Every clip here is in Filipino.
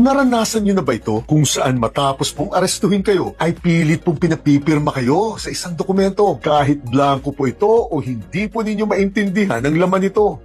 Naranasan nyo na ba ito kung saan matapos pong arestuhin kayo ay pilit pong pinapipirma kayo sa isang dokumento kahit blanco po ito o hindi po ninyo maintindihan ang laman nito?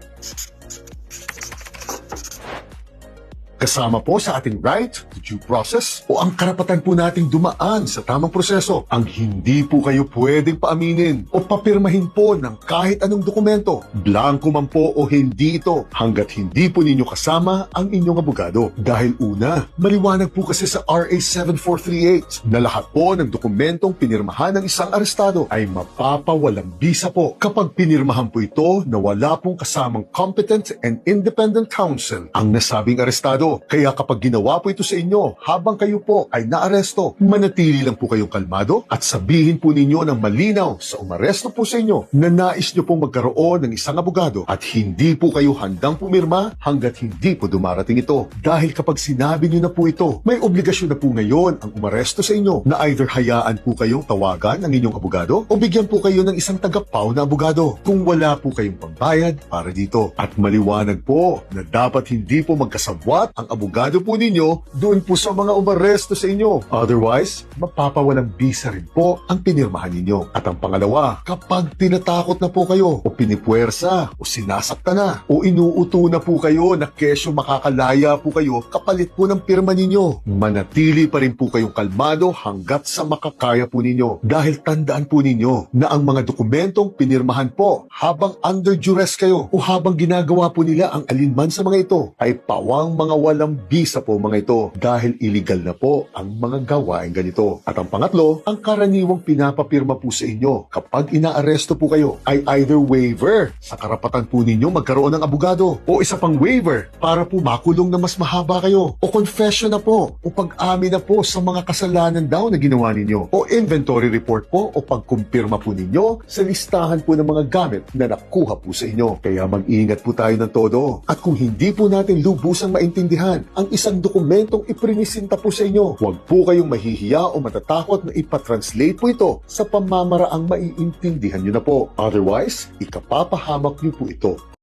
Kasama po sa ating right to due process o ang karapatan po nating dumaan sa tamang proseso ang hindi po kayo pwedeng paaminin o papirmahin po ng kahit anong dokumento, blanco man po o hindi ito, hanggat hindi po ninyo kasama ang inyong abogado. Dahil una, maliwanag po kasi sa RA 7438 na lahat po ng dokumentong pinirmahan ng isang arestado ay mapapawalang bisa po kapag pinirmahan po ito na wala pong kasamang competent and independent counsel ang nasabing arestado. Kaya kapag ginawa po ito sa inyo habang kayo po ay naaresto, manatili lang po kayong kalmado at sabihin po ninyo ng malinaw sa umaresto po sa inyo na nais nyo pong magkaroon ng isang abogado at hindi po kayo handang pumirma hanggat hindi po dumarating ito. Dahil kapag sinabi nyo na po ito, may obligasyon na po ngayon ang umaresto sa inyo na either hayaan po kayong tawagan ang inyong abogado o bigyan po kayo ng isang tagapaw na abogado kung wala po kayong pambayad para dito. At maliwanag po na dapat hindi po magkasabwat ang abogado po ninyo doon po sa mga umaresto sa inyo. Otherwise, mapapawalang bisa rin po ang pinirmahan ninyo. At ang pangalawa, kapag tinatakot na po kayo o pinipuwersa o sinasakta na o inuuto na po kayo na kesyo makakalaya po kayo kapalit po ng pirma ninyo, manatili pa rin po kayong kalmado hanggat sa makakaya po ninyo. Dahil tandaan po ninyo na ang mga dokumentong pinirmahan po habang under duress kayo o habang ginagawa po nila ang alinman sa mga ito ay pawang mga walang bisa po mga ito dahil illegal na po ang mga gawain ganito. At ang pangatlo, ang karaniwang pinapapirma po sa inyo kapag inaaresto po kayo ay either waiver sa karapatan po ninyo magkaroon ng abogado o isa pang waiver para po makulong na mas mahaba kayo o confession na po o pag-amin na po sa mga kasalanan daw na ginawa ninyo o inventory report po o pagkumpirma po ninyo sa listahan po ng mga gamit na nakuha po sa inyo. Kaya mag-iingat po tayo ng todo at kung hindi po natin lubusang maintindihan ang isang dokumentong iprinisinta po sa inyo, huwag po kayong mahihiya o matatakot na ipatranslate po ito sa pamamaraang maiintindihan nyo na po. Otherwise, ikapapahamak nyo po ito